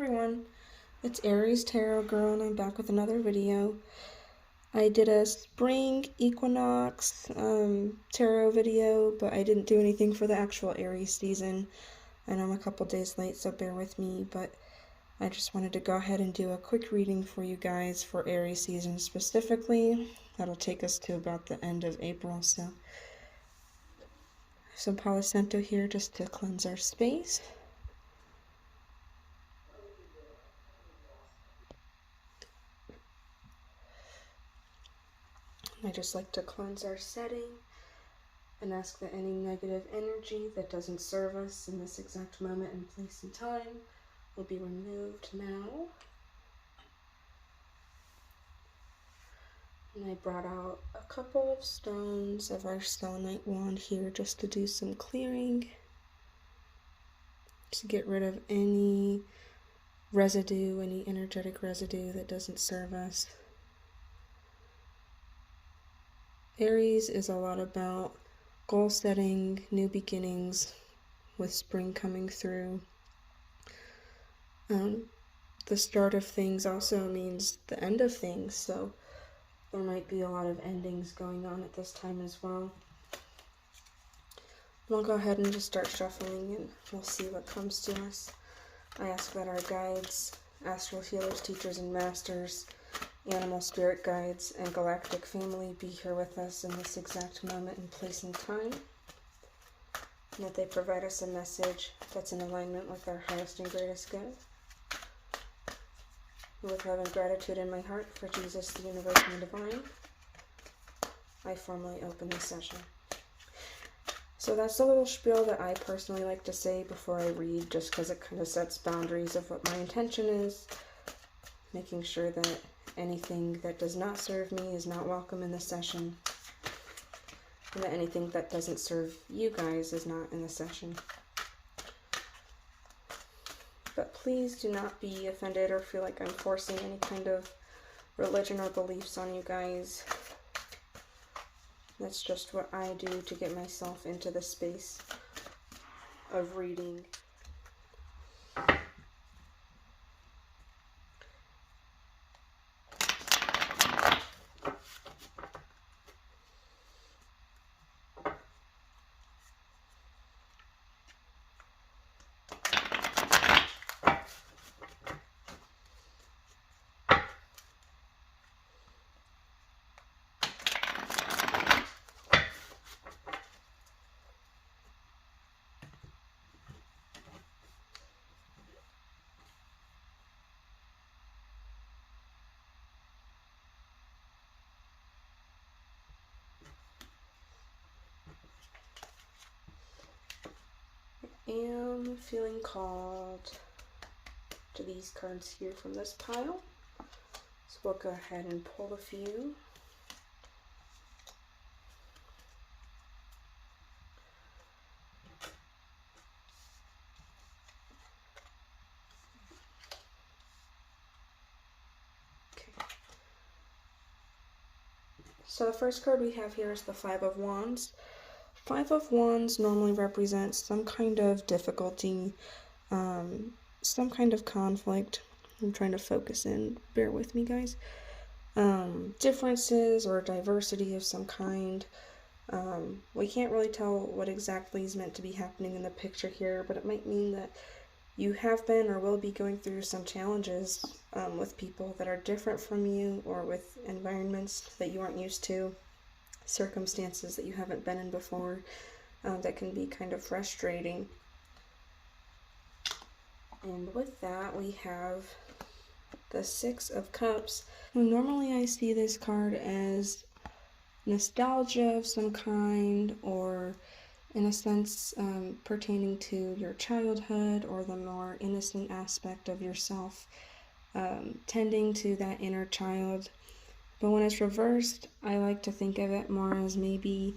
everyone, it's Aries Tarot Girl and I'm back with another video. I did a spring equinox tarot video, but I didn't do anything for the actual Aries season. I know I'm a couple days late, so bear with me, but I just wanted to go ahead and do a quick reading for you guys for Aries season specifically. That'll take us to about the end of April, so some Palo Santo here just to cleanse our space. I just like to cleanse our setting and ask that any negative energy that doesn't serve us in this exact moment and place and time will be removed now. And I brought out a couple of stones of our selenite wand here just to do some clearing, to get rid of any residue, any energetic residue that doesn't serve us. Aries is a lot about goal setting, new beginnings, with spring coming through. The start of things also means the end of things, so there might be a lot of endings going on at this time as well. We'll go ahead and just start shuffling and we'll see what comes to us. I ask that our guides, astral healers, teachers, and masters, animal spirit guides, and galactic family be here with us in this exact moment and place and time, and that they provide us a message that's in alignment with our highest and greatest good. With love and gratitude in my heart for Jesus, the universe, and the divine, I formally open this session. So that's a little spiel that I personally like to say before I read, just because it kind of sets boundaries of what my intention is, making sure that anything that does not serve me is not welcome in the session, and that anything that doesn't serve you guys is not in the session. But please do not be offended or feel like I'm forcing any kind of religion or beliefs on you guys. That's just what I do to get myself into the space of reading. Am feeling called to these cards here from this pile, so we'll go ahead and pull a few. Okay. So the first card we have here is the Five of Wands. Five of Wands normally represents some kind of difficulty, some kind of conflict. I'm trying to focus in, bear with me guys. Differences or diversity of some kind. We can't really tell what exactly is meant to be happening in the picture here, but it might mean that you have been or will be going through some challenges with people that are different from you, or with environments that you aren't used to, circumstances that you haven't been in before, that can be kind of frustrating. And with that, we have the Six of Cups. Normally I see this card as nostalgia of some kind, or in a sense pertaining to your childhood or the more innocent aspect of yourself, tending to that inner child. But when it's reversed, I like to think of it more as maybe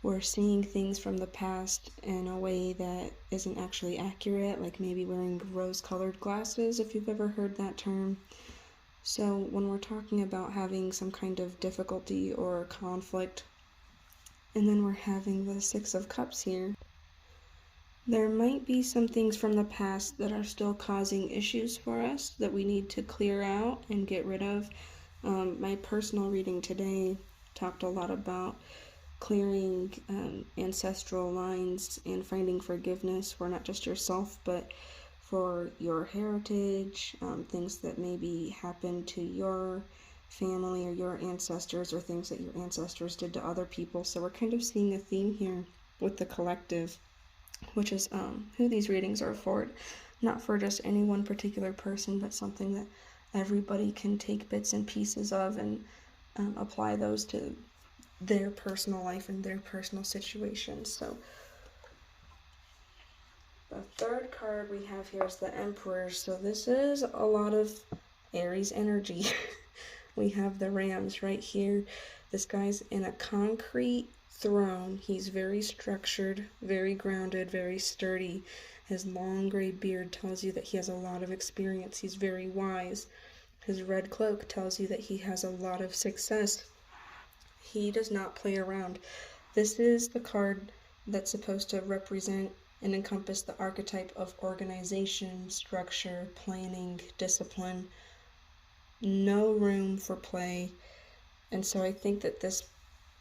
we're seeing things from the past in a way that isn't actually accurate, like maybe wearing rose-colored glasses, if you've ever heard that term. So when we're talking about having some kind of difficulty or conflict, and then we're having the Six of Cups here, There might be some things from the past that are still causing issues for us that we need to clear out and get rid of. My personal reading today talked a lot about clearing ancestral lines and finding forgiveness for not just yourself, but for your heritage, things that maybe happened to your family or your ancestors, or things that your ancestors did to other people. So we're kind of seeing a theme here with the collective, which is who these readings are for. Not for just any one particular person, but something that everybody can take bits and pieces of and apply those to their personal life and their personal situations. So the third card we have here is the Emperor. So this is a lot of Aries energy. We have the Rams right here. This guy's in a concrete throne. He's very structured, very grounded, very sturdy. His long gray beard tells you that he has a lot of experience. He's very wise. His red cloak tells you that he has a lot of success. He does not play around. This is the card that's supposed to represent and encompass the archetype of organization, structure, planning, discipline. No room for play. And so I think that this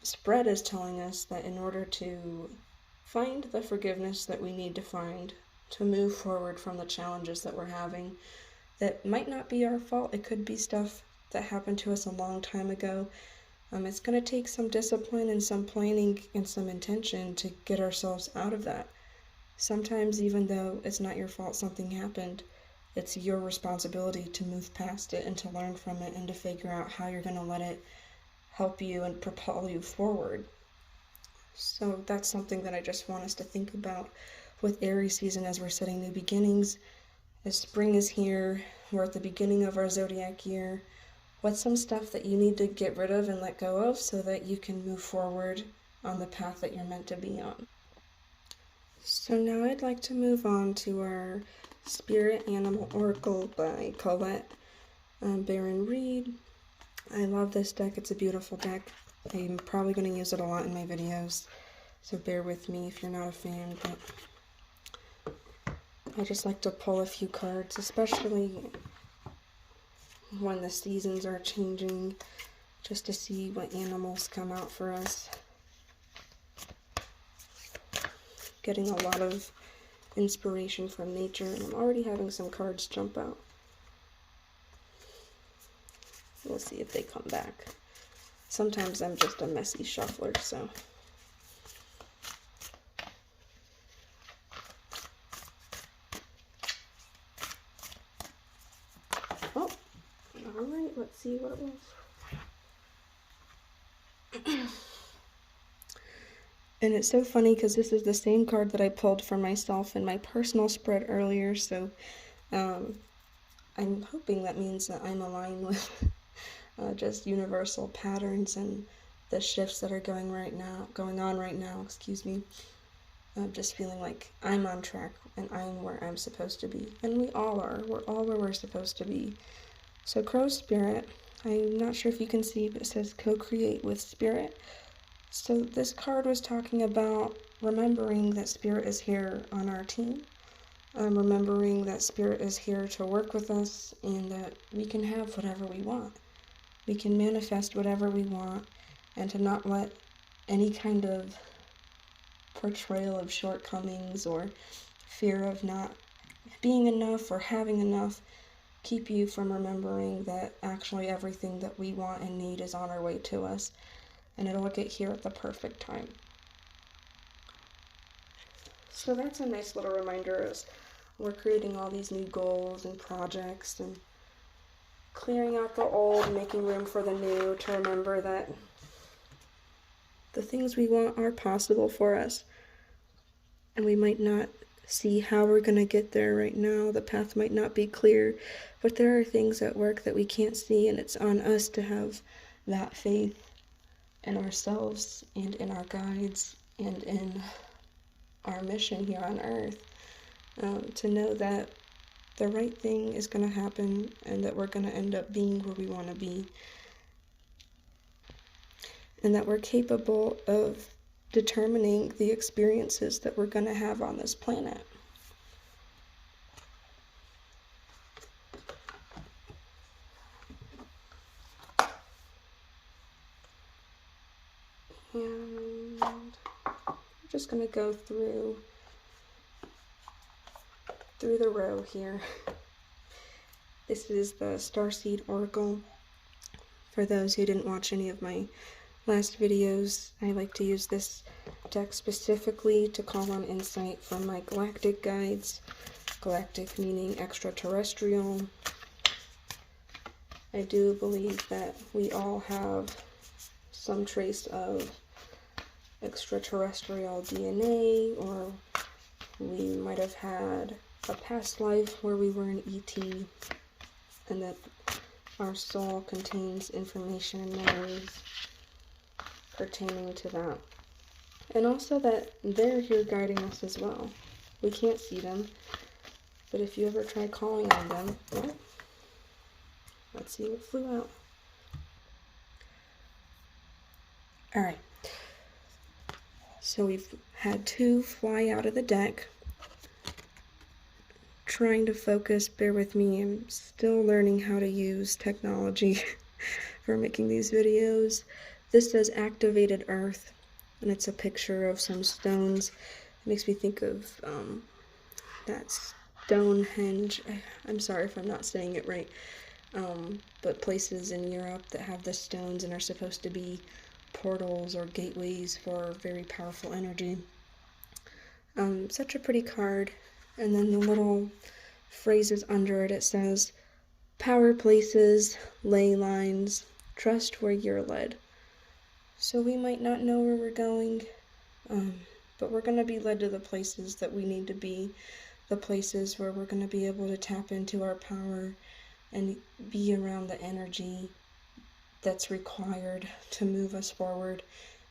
spread is telling us that in order to find the forgiveness that we need to find, to move forward from the challenges that we're having, that might not be our fault. It could be stuff that happened to us a long time ago. It's going to take some discipline and some planning and some intention to get ourselves out of that. Sometimes, even though it's not your fault something happened, it's your responsibility to move past it and to learn from it and to figure out how you're going to let it help you and propel you forward. So that's something that I just want us to think about with Aries season as we're setting new beginnings. As spring is here, we're at the beginning of our zodiac year. What's some stuff that you need to get rid of and let go of so that you can move forward on the path that you're meant to be on? So now I'd like to move on to our Spirit Animal Oracle by Colette Baron Reed. I love this deck. It's a beautiful deck. I'm probably going to use it a lot in my videos, so bear with me if you're not a fan, but I just like to pull a few cards, especially when the seasons are changing, just to see what animals come out for us. Getting a lot of inspiration from nature, and I'm already having some cards jump out. We'll see if they come back. Sometimes I'm just a messy shuffler, so. Oh, alright, let's see what it was. And it's so funny because this is the same card that I pulled for myself in my personal spread earlier, so I'm hoping that means that I'm aligned with just universal patterns and the shifts that are going on right now, excuse me. I'm just feeling like I'm on track and I'm where I'm supposed to be. And we all are. We're all where we're supposed to be. So Crow Spirit, I'm not sure if you can see, but it says co-create with Spirit. So this card was talking about remembering that Spirit is here on our team. Remembering that Spirit is here to work with us and that we can have whatever we want. We can manifest whatever we want, and to not let any kind of portrayal of shortcomings or fear of not being enough or having enough keep you from remembering that actually everything that we want and need is on our way to us, and it'll get here at the perfect time. So that's a nice little reminder as we're creating all these new goals and projects and clearing out the old, making room for the new, to remember that the things we want are possible for us. And we might not see how we're going to get there right now. The path might not be clear, but there are things at work that we can't see, and it's on us to have that faith in ourselves and in our guides and in our mission here on earth, to know that the right thing is going to happen and that we're going to end up being where we want to be, and that we're capable of determining the experiences that we're going to have on this planet. And I'm just going to go through the row here. This is the Starseed Oracle. For those who didn't watch any of my last videos, I like to use this deck specifically to call on insight from my galactic guides. Galactic meaning extraterrestrial. I do believe that we all have some trace of extraterrestrial DNA, or we might have had a past life where we were an ET, and that our soul contains information and memories pertaining to that. And also that they're here guiding us as well. We can't see them, but if you ever try calling on them, well, let's see what flew out. Alright, so we've had two fly out of the deck. Trying to focus, bear with me, I'm still learning how to use technology for making these videos. This says Activated Earth, and it's a picture of some stones. It makes me think of that Stonehenge. I'm sorry if I'm not saying it right, but places in Europe that have the stones and are supposed to be portals or gateways for very powerful energy. Such a pretty card. And then the little phrases under it, it says, power places, ley lines, trust where you're led. So we might not know where we're going, but we're going to be led to the places that we need to be, the places where we're going to be able to tap into our power and be around the energy that's required to move us forward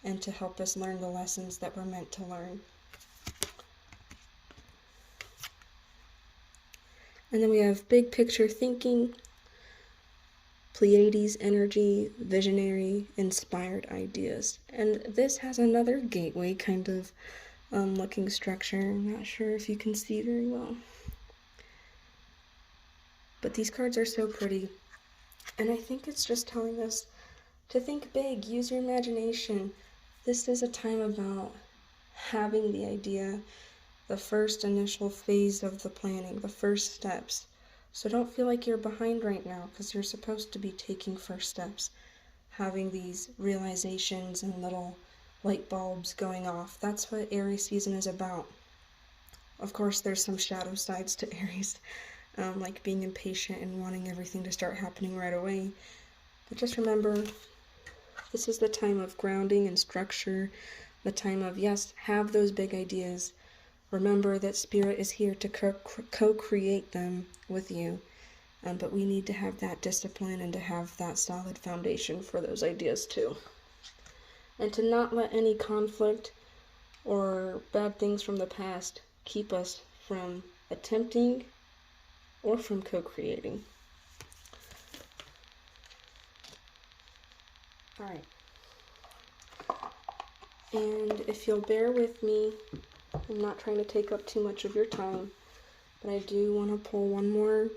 and to help us learn the lessons that we're meant to learn. And then we have big picture thinking, Pleiades energy, visionary, inspired ideas. And this has another gateway kind of looking structure. I'm not sure if you can see very well. But these cards are so pretty. And I think it's just telling us to think big, use your imagination. This is a time about having the idea, the first initial phase of the planning, the first steps. So don't feel like you're behind right now, because you're supposed to be taking first steps, having these realizations and little light bulbs going off. That's what Aries season is about. Of course, there's some shadow sides to Aries, like being impatient and wanting everything to start happening right away. But just remember, this is the time of grounding and structure, the time of, yes, have those big ideas. Remember that Spirit is here to co-create them with you, but we need to have that discipline and to have that solid foundation for those ideas too. And to not let any conflict or bad things from the past keep us from attempting or from co-creating. Alright. And if you'll bear with me, I'm not trying to take up too much of your time, but I do want to pull one more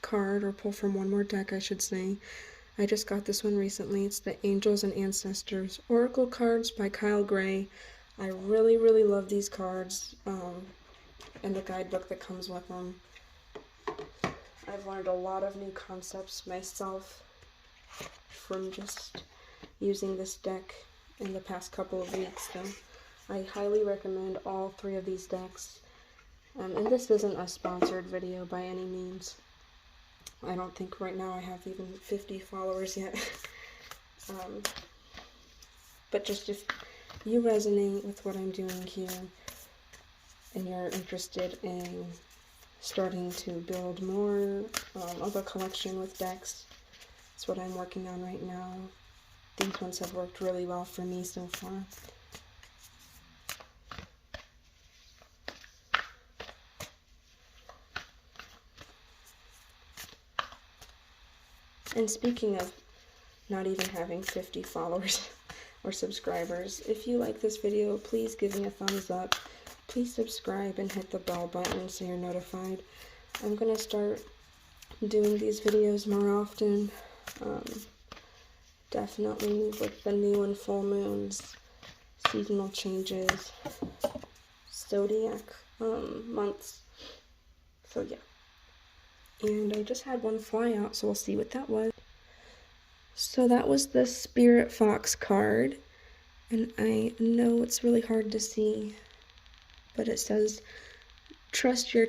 card, or pull from one more deck, I should say. I just got this one recently. It's the Angels and Ancestors Oracle cards by Kyle Gray. I really, really love these cards, and the guidebook that comes with them. I've learned a lot of new concepts myself from just using this deck in the past couple of weeks, so I highly recommend all three of these decks. And this isn't a sponsored video by any means. I don't think right now I have even 50 followers yet. But just if you resonate with what I'm doing here and you're interested in starting to build more of a collection with decks, that's what I'm working on right now. These ones have worked really well for me so far. And speaking of not even having 50 followers, or subscribers. If you like this video, please give me a thumbs up. Please subscribe and hit the bell button so you're notified. I'm going to start doing these videos more often. Definitely with the new and full moons, seasonal changes, zodiac months. So yeah. And I just had one fly out, so we'll see what that was. So that was the Spirit Fox card. And I know it's really hard to see, but it says, trust your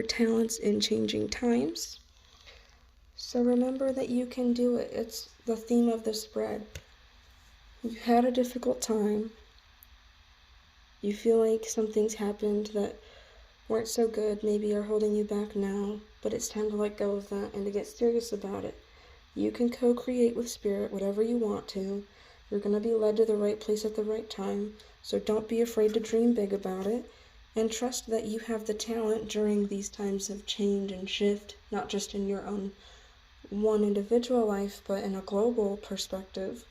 talents in changing times. So remember that you can do it. It's the theme of the spread. You had a difficult time. You feel like some things happened that weren't so good, maybe are holding you back now, but it's time to let go of that and to get serious about it. You can co-create with Spirit whatever you want to. You're going to be led to the right place at the right time, so don't be afraid to dream big about it, and trust that you have the talent during these times of change and shift, not just in your own one individual life, but in a global perspective.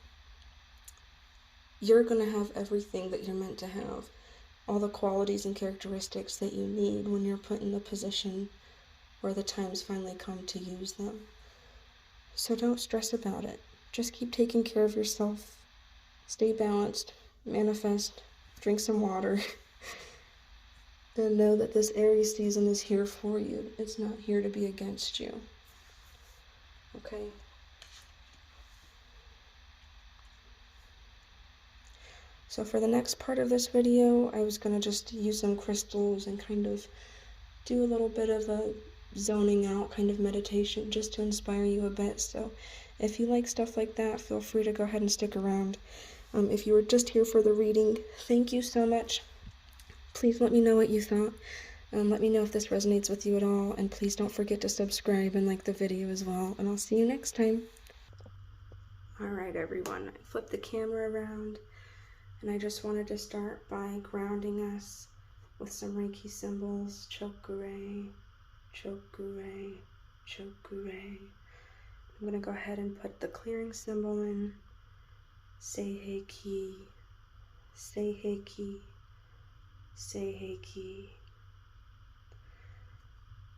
You're going to have everything that you're meant to have. All the qualities and characteristics that you need when you're put in the position where the times finally come to use them. So don't stress about it. Just keep taking care of yourself. Stay balanced, manifest, drink some water, and know that this Aries season is here for you. It's not here to be against you. Okay? So for the next part of this video, I was going to just use some crystals and kind of do a little bit of a zoning out kind of meditation just to inspire you a bit. So if you like stuff like that, feel free to go ahead and stick around. If you were just here for the reading, thank you so much. Please let me know what you thought. Let me know if this resonates with you at all. And please don't forget to subscribe and like the video as well. And I'll see you next time. Alright everyone, I flipped the camera around. And I just wanted to start by grounding us with some Reiki symbols. Chokure, chokure, chokure. I'm going to go ahead and put the clearing symbol in. Seiheki, seiheki, seiheki.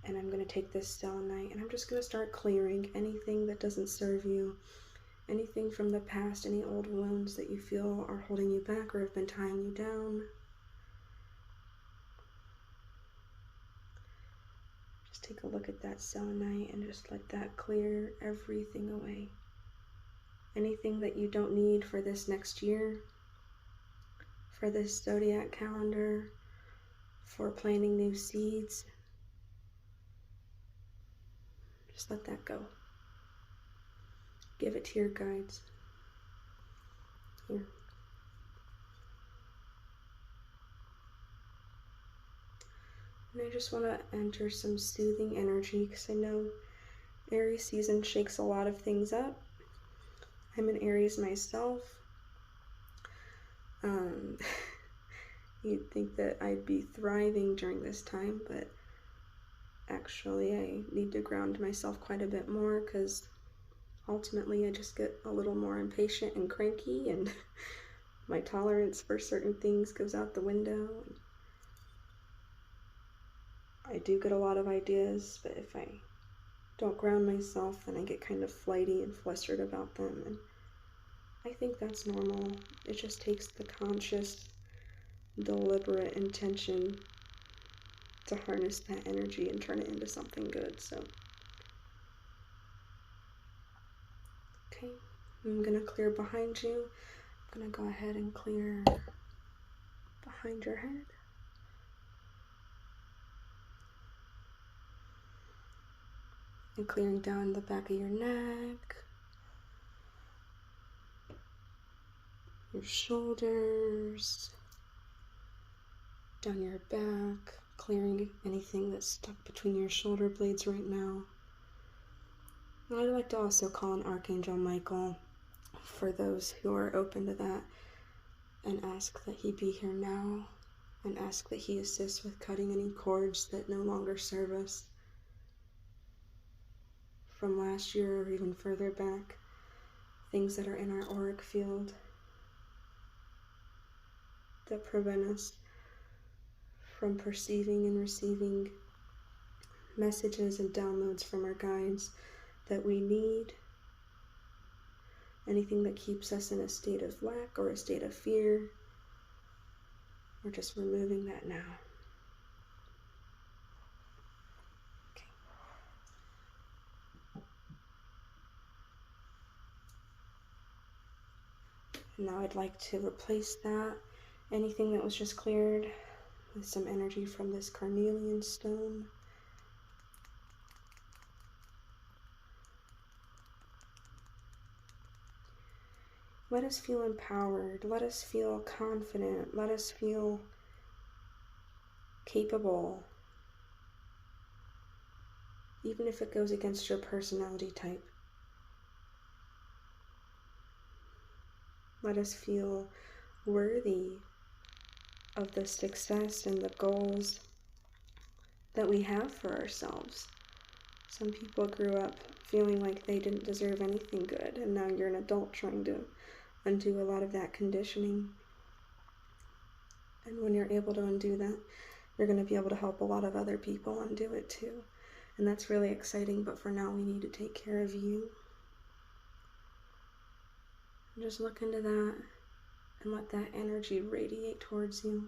And I'm going to take this selenite and I'm just going to start clearing anything that doesn't serve you. Anything from the past, any old wounds that you feel are holding you back or have been tying you down. Just take a look at that selenite and just let that clear everything away. Anything that you don't need for this next year, for this zodiac calendar, for planting new seeds. Just let that go. Give it to your guides. Here. And I just want to enter some soothing energy because I know Aries season shakes a lot of things up. I'm an Aries myself. You'd think that I'd be thriving during this time, but actually I need to ground myself quite a bit more because ultimately I just get a little more impatient and cranky, and my tolerance for certain things goes out the window. I do get a lot of ideas, but if I don't ground myself, then I get kind of flighty and flustered about them, and I think that's normal. It just takes the conscious, deliberate intention to harness that energy and turn it into something good. So okay, I'm gonna clear behind you. I'm gonna go ahead and clear behind your head. And clearing down the back of your neck, your shoulders, down your back, clearing anything that's stuck between your shoulder blades right now. And I'd like to also call on Archangel Michael for those who are open to that, and ask that he be here now, and ask that he assists with cutting any cords that no longer serve us from last year or even further back, things that are in our auric field. that prevent us from perceiving and receiving messages and downloads from our guides that we need. Anything that keeps us in a state of lack or a state of fear, we're just removing that now. Okay. And now I'd like to replace that, anything that was just cleared, with some energy from this carnelian stone. Let us feel empowered. Let us feel confident. Let us feel capable. Even if it goes against your personality type. Let us feel worthy of the success and the goals that we have for ourselves. Some people grew up feeling like they didn't deserve anything good, and now you're an adult trying to undo a lot of that conditioning. And when you're able to undo that, you're going to be able to help a lot of other people undo it too. And that's really exciting, but for now we need to take care of you. And just look into that and let that energy radiate towards you.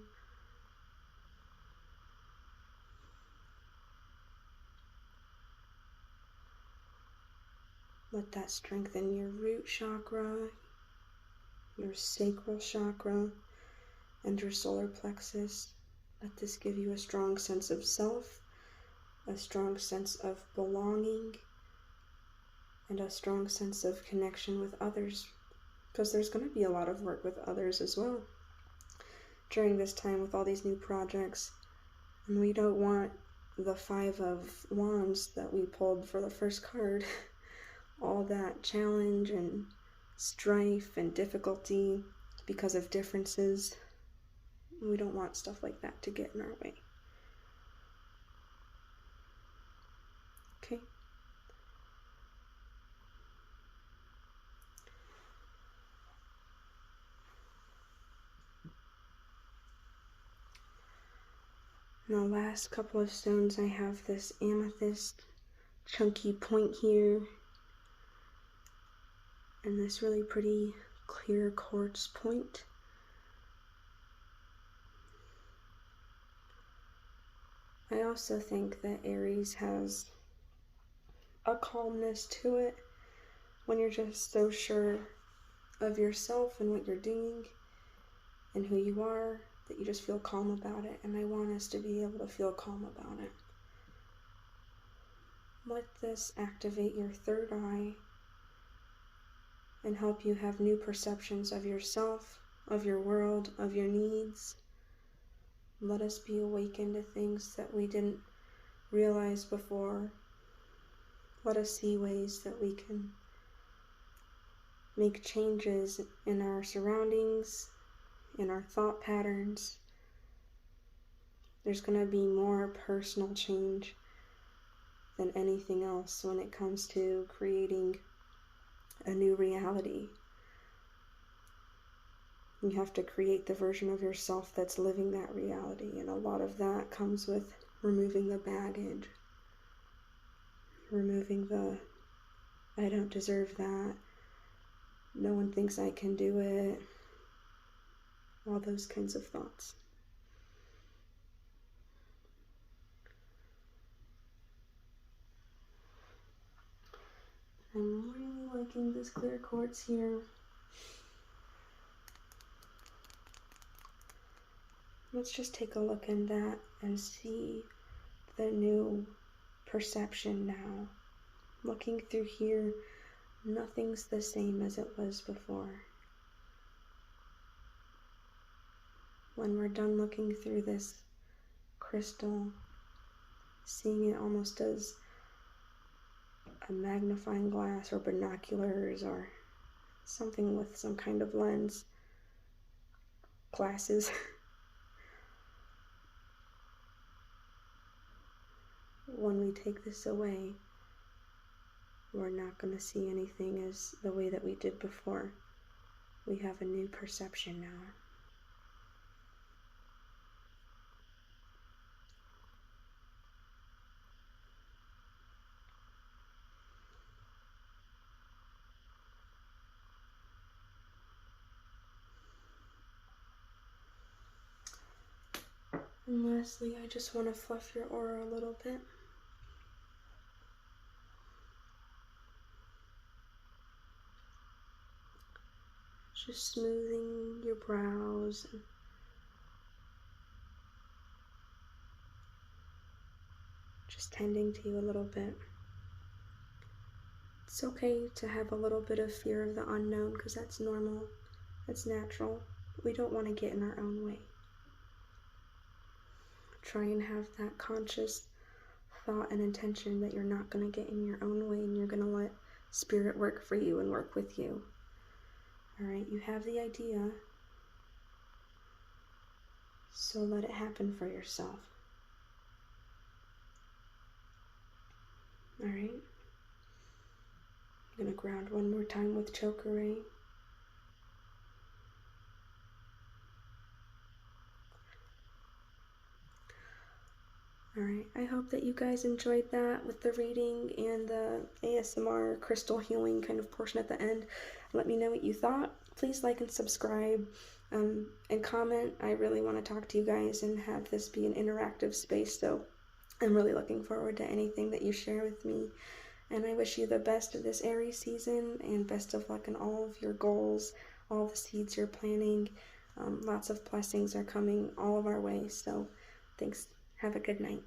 Let that strengthen your root chakra, your sacral chakra, and your solar plexus. Let this give you a strong sense of self, a strong sense of belonging, and a strong sense of connection with others. Because there's going to be a lot of work with others as well during this time with all these new projects. And we don't want the 5 of Wands that we pulled for the first card, all that challenge and strife and difficulty because of differences. We don't want stuff like that to get in our way. Okay. Now, last couple of stones, I have this amethyst chunky point here, and this really pretty clear quartz point. I also think that Aries has a calmness to it when you're just so sure of yourself and what you're doing and who you are, that you just feel calm about it. And I want us to be able to feel calm about it. Let this activate your third eye and help you have new perceptions of yourself, of your world, of your needs. Let us be awakened to things that we didn't realize before. Let us see ways that we can make changes in our surroundings, in our thought patterns. There's going to be more personal change than anything else when it comes to creating a new reality. You have to create the version of yourself that's living that reality, and a lot of that comes with removing the baggage, removing the I don't deserve that, no one thinks I can do it, all those kinds of thoughts. I'm really liking this clear quartz here. Let's just take a look in that and see the new perception now. Looking through here, nothing's the same as it was before. When we're done looking through this crystal, seeing it almost as a magnifying glass or binoculars or something with some kind of lens, glasses. When we take this away, we're not going to see anything as the way that we did before. We have a new perception now. And lastly, I just want to fluff your aura a little bit. Just smoothing your brows and just tending to you a little bit. It's okay to have a little bit of fear of the unknown because that's normal, that's natural. We don't want to get in our own way. Try and have that conscious thought and intention that you're not going to get in your own way and you're going to let Spirit work for you and work with you. Alright, you have the idea, so let it happen for yourself. Alright? I'm going to ground one more time with Chokeray. Alright, I hope that you guys enjoyed that with the reading and the ASMR crystal healing kind of portion at the end. Let me know what you thought. Please like and subscribe and comment. I really want to talk to you guys and have this be an interactive space, so I'm really looking forward to anything that you share with me. And I wish you the best of this Aries season and best of luck in all of your goals, all the seeds you're planting. Lots of blessings are coming all of our way, so thanks. Have a good night.